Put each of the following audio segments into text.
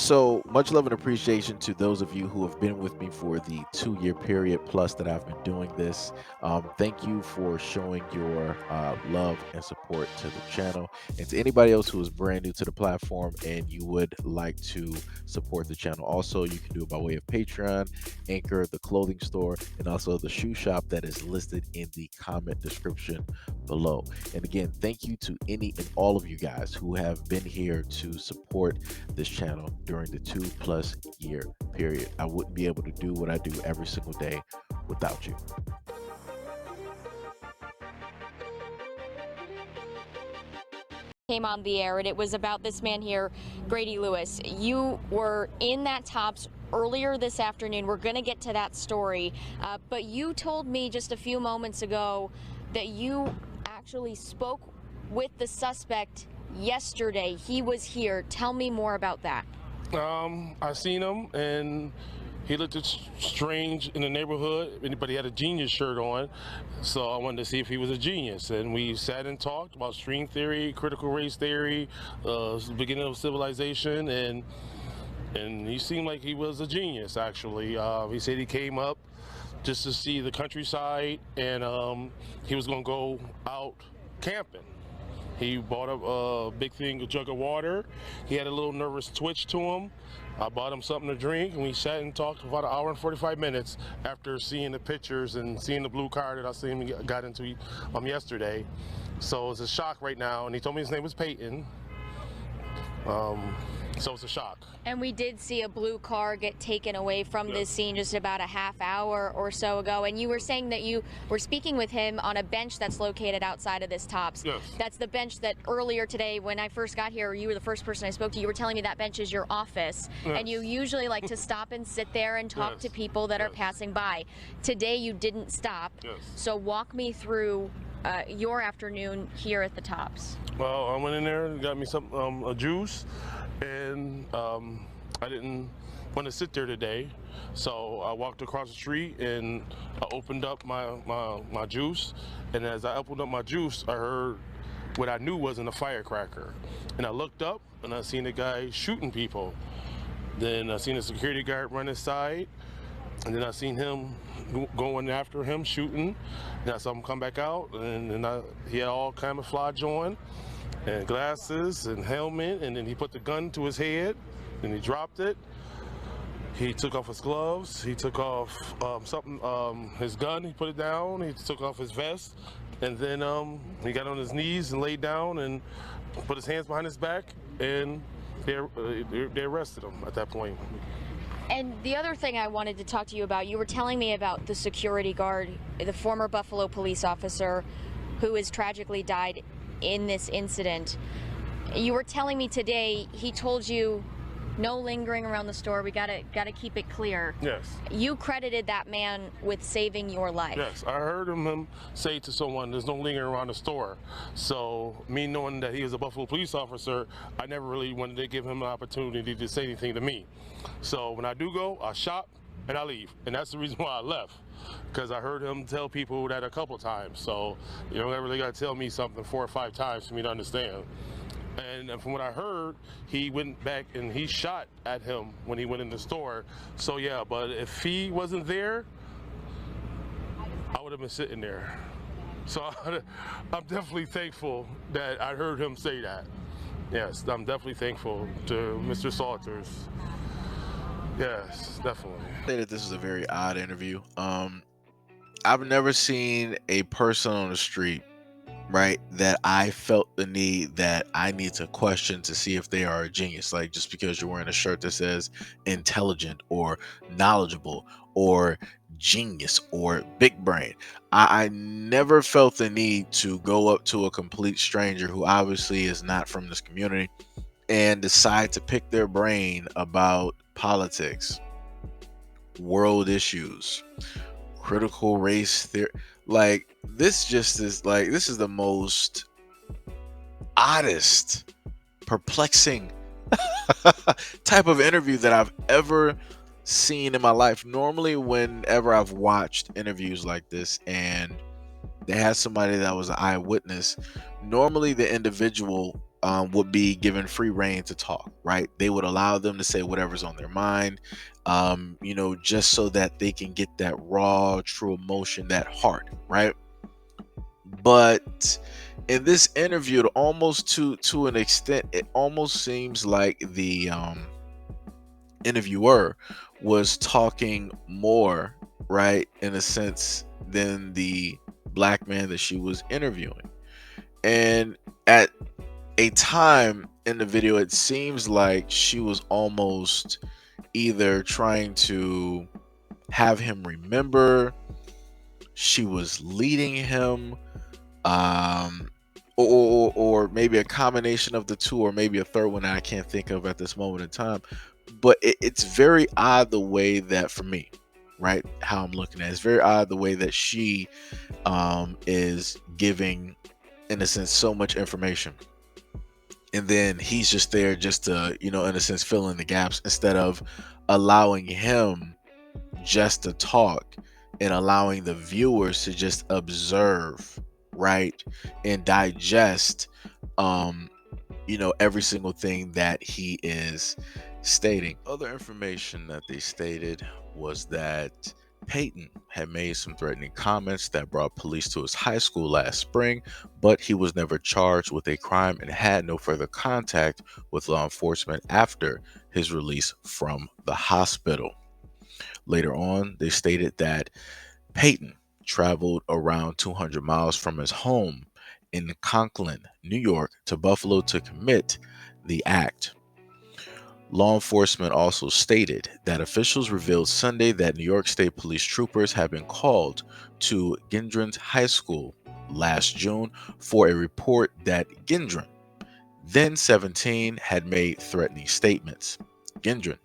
So much love and appreciation to those of you who have been with me for the 2 year period plus that I've been doing this. Thank you for showing your love and support to the channel. And to anybody else who is brand new to the platform and you would like to support the channel, also you can do it by way of Patreon, Anchor, the clothing store, and also the shoe shop that is listed in the comment description below. And again, thank you to any and all of you guys who have been here to support this channel during the 2+ year period. I wouldn't be able to do what I do every single day without you. Came on the air, and it was about this man here, Grady Lewis. You were in that Tops earlier this afternoon. We're going to get to that story, but you told me just a few moments ago that you actually spoke with the suspect yesterday. He was here. Tell me more about that. I seen him, and he looked strange in the neighborhood, but he had a genius shirt on, so I wanted to see if he was a genius. And we sat and talked about string theory, critical race theory, the beginning of civilization, and he seemed like he was a genius, actually. He said he came up just to see the countryside, and he was going to go out camping. He bought a big thing, a jug of water. He had a little nervous twitch to him. I bought him something to drink, and we sat and talked for about 1 hour and 45 minutes after seeing the pictures and seeing the blue car that I seen him got into yesterday. So it's a shock right now, and he told me his name was Peyton. So it's a shock. And we did see a blue car get taken away from this scene just about a half hour or so ago. And you were saying that you were speaking with him on a bench that's located outside of this Tops. Yes. That's the bench that earlier today, when I first got here, you were the first person I spoke to. You were telling me that bench is your office. Yes. And you usually like to stop and sit there and talk to people that are passing by. Today you didn't stop. Yes. So walk me through your afternoon here at the Tops. Well, I went in there and got me some a juice, and I didn't want to sit there today, so I walked across the street and I opened up my juice, and as I opened up my juice, I heard what I knew wasn't a firecracker, and I looked up and I seen a guy shooting people. Then I seen a security guard run inside, and then I seen him going after him, shooting. And I saw him come back out, and he had all camouflage on, and glasses and helmet, and then he put the gun to his head, and he dropped it. He took off his gloves, he took off his gun, he put it down, he took off his vest, and then he got on his knees and laid down and put his hands behind his back, and they arrested him at that point. And the other thing I wanted to talk to you about, you were telling me about the security guard, the former Buffalo police officer who has tragically died in this incident. You were telling me today he told you no lingering around the store. We gotta keep it clear. Yes. You credited that man with saving your life. Yes, I heard him say to someone, "There's no lingering around the store." So me knowing that he was a Buffalo police officer, I never really wanted to give him an opportunity to say anything to me. So when I do go, I shop and I leave, and that's the reason why I left, because I heard him tell people that a couple times. So you don't really got to tell me something 4 or 5 times for me to understand. And from what I heard, he went back and he shot at him when he went in the store. So yeah, but if he wasn't there, I would have been sitting there. So I'm definitely thankful that I heard him say that. Yes, I'm definitely thankful to Mr. Salters. Yes, definitely. I say that this is a very odd interview. I've never seen a person on the street, right, that I felt the need that I need to question to see if they are a genius. Like, just because you're wearing a shirt that says intelligent or knowledgeable or genius or big brain. I never felt the need to go up to a complete stranger who obviously is not from this community and decide to pick their brain about politics, world issues, critical race theory. Like, this just is like, this is the most oddest, perplexing type of interview that I've ever seen in my life. Normally, whenever I've watched interviews like this and they had somebody that was an eyewitness, normally the individual would be given free reign to talk, right? They would allow them to say whatever's on their mind, just so that they can get that raw, true emotion, that heart, right? But in this interview, almost to an extent, it almost seems like the interviewer was talking more, right, in a sense, than the black man that she was interviewing. And at a time in the video, it seems like she was almost either trying to have him remember, she was leading him, um, or maybe a combination of the two, or maybe a third one that I can't think of at this moment in time. But it's very odd the way that, for me, right, how I'm looking at it, it's very odd the way that she is giving, in a sense, so much information, and then he's just there just to, in a sense, fill in the gaps, instead of allowing him just to talk and allowing the viewers to just observe, right, and digest, um every single thing that he is stating. Other information that they stated was that Peyton had made some threatening comments that brought police to his high school last spring, but he was never charged with a crime and had no further contact with law enforcement after his release from the hospital. Later on, they stated that Peyton traveled around 200 miles from his home in Conklin, New York, to Buffalo to commit the act. Law enforcement also stated that officials revealed Sunday that New York State police troopers had been called to Gendron High School last June for a report that Gendron, then 17, had made threatening statements. Gendron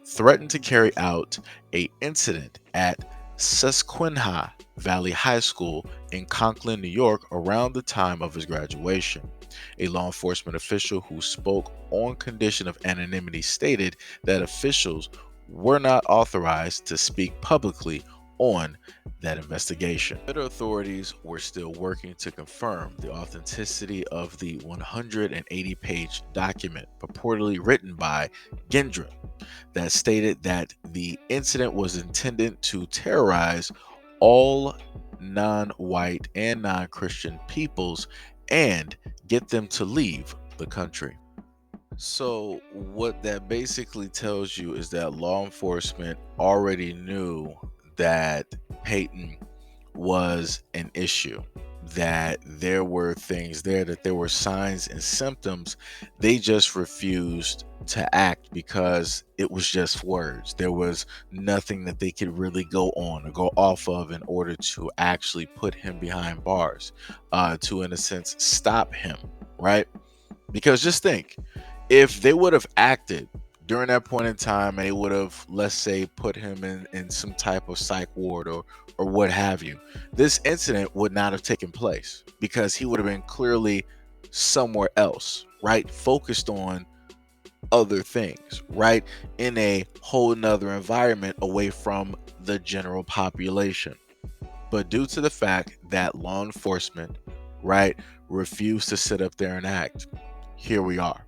threatened to carry out an incident at Susquehanna Valley High School in Conklin, New York, around the time of his graduation. A law enforcement official who spoke on condition of anonymity stated that officials were not authorized to speak publicly on that investigation. Federal authorities were still working to confirm the authenticity of the 180-page document purportedly written by Gendron that stated that the incident was intended to terrorize all non-white and non-Christian peoples and get them to leave the country. So what that basically tells you is that law enforcement already knew that Peyton was an issue, that there were things there, that there were signs and symptoms. They just refused to act because it was just words. There was nothing that they could really go on or go off of in order to actually put him behind bars, to, in a sense, stop him, right? Because just think, if they would have acted during that point in time and they would have, let's say, put him in some type of psych ward or what have you, this incident would not have taken place because he would have been clearly somewhere else, right? Focused on other things, right? In a whole nother environment away from the general population. But due to the fact that law enforcement, right, refused to sit up there and act, here we are.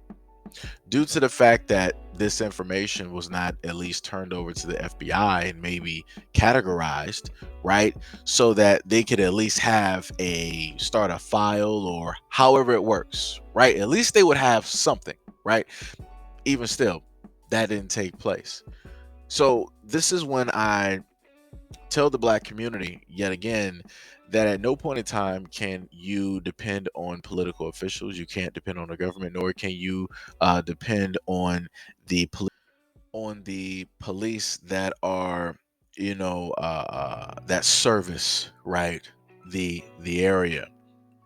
Due to the fact that this information was not at least turned over to the FBI and maybe categorized, right, so that they could at least have start a file or however it works, right? At least they would have something, right? Even still, that didn't take place. So this is when I tell the black community yet again that at no point in time can you depend on political officials. You can't depend on the government, nor can you depend on the police that are, that service, right, the area,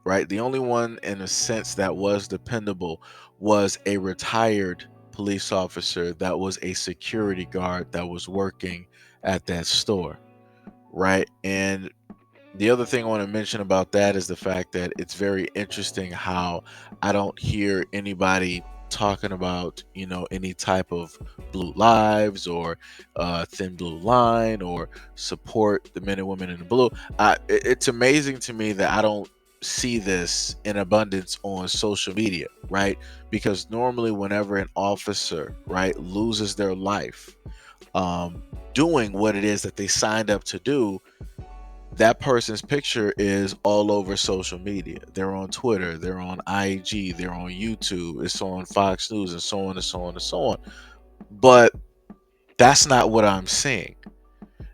right? The only one in a sense that was dependable was a retired police officer that was a security guard that was working at that store, right? And the other thing I want to mention about that is the fact that it's very interesting how I don't hear anybody talking about, any type of blue lives or thin blue line or support the men and women in the blue. It's amazing to me that I don't see this in abundance on social media, right? Because normally, whenever an officer, right, loses their life doing what it is that they signed up to do, that person's picture is all over social media. They're on Twitter, they're on IG, they're on YouTube, it's on Fox News, and so on and so on and so on. But that's not what I'm seeing.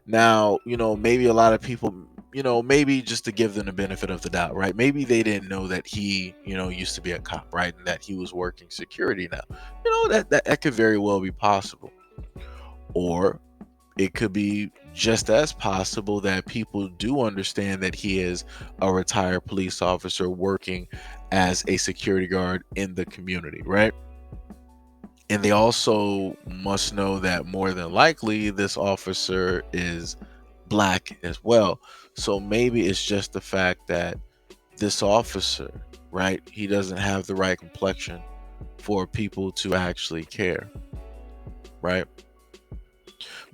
Now, maybe a lot of people, maybe just to give them the benefit of the doubt, right? Maybe they didn't know that he, used to be a cop, right? And that he was working security now. That could very well be possible. Or it could be just as possible that people do understand that he is a retired police officer working as a security guard in the community, right? And they also must know that more than likely this officer is black as well. So maybe it's just the fact that this officer, right, he doesn't have the right complexion for people to actually care, right?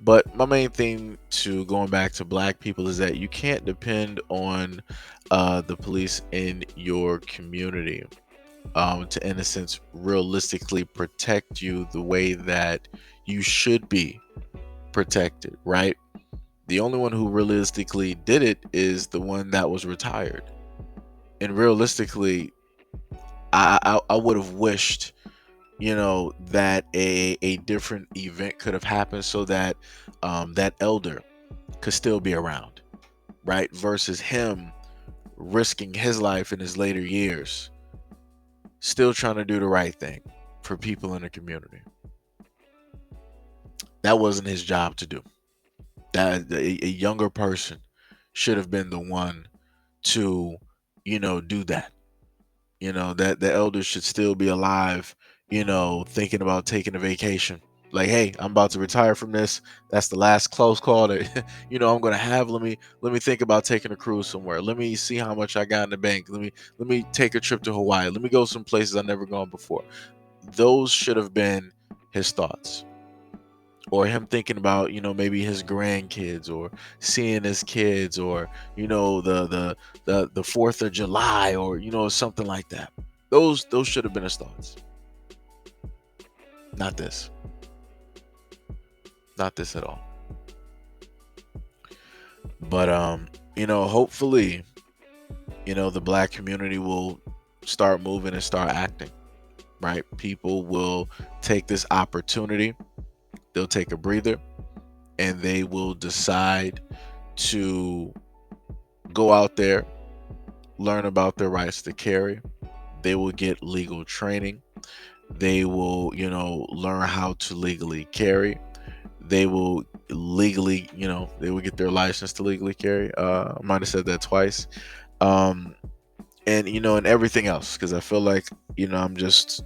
But my main thing to going back to black people is that you can't depend on the police in your community to, in a sense, realistically protect you the way that you should be protected, right? The only one who realistically did it is the one that was retired. And realistically, I would have wished, that a different event could have happened so that that elder could still be around, right? Versus him risking his life in his later years, still trying to do the right thing for people in the community. That wasn't his job to do. That a younger person should have been the one to, do that. That the elders should still be alive, thinking about taking a vacation. Like, hey, I'm about to retire from this. That's the last close call that I'm gonna have. Let me think about taking a cruise somewhere. Let me see how much I got in the bank. Let me take a trip to Hawaii. Let me go some places I've never gone before. Those should have been his thoughts. Or him thinking about, maybe his grandkids, or seeing his kids, or the 4th of July, or something like that. Those should have been his thoughts. Not this. Not this at all. But hopefully, the black community will start moving and start acting, right? People will take this opportunity, they'll take a breather, and they will decide to go out there, learn about their rights to carry. They will get legal training. They will, learn how to legally carry. They will legally, they will get their license to legally carry. I might have said that twice. And and everything else, because I feel like, I'm just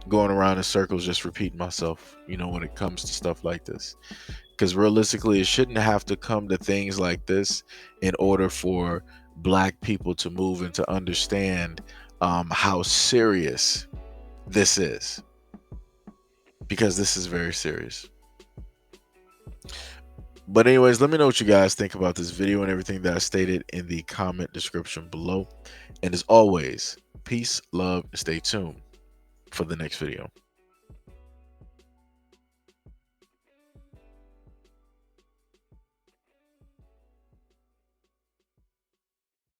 going around in circles, just repeating myself, when it comes to stuff like this. Because realistically, it shouldn't have to come to things like this in order for black people to move and to understand how serious this is. Because this is very serious. But anyways, let me know what you guys think about this video and everything that I stated in the comment description below. And as always, peace, love, and stay tuned for the next video.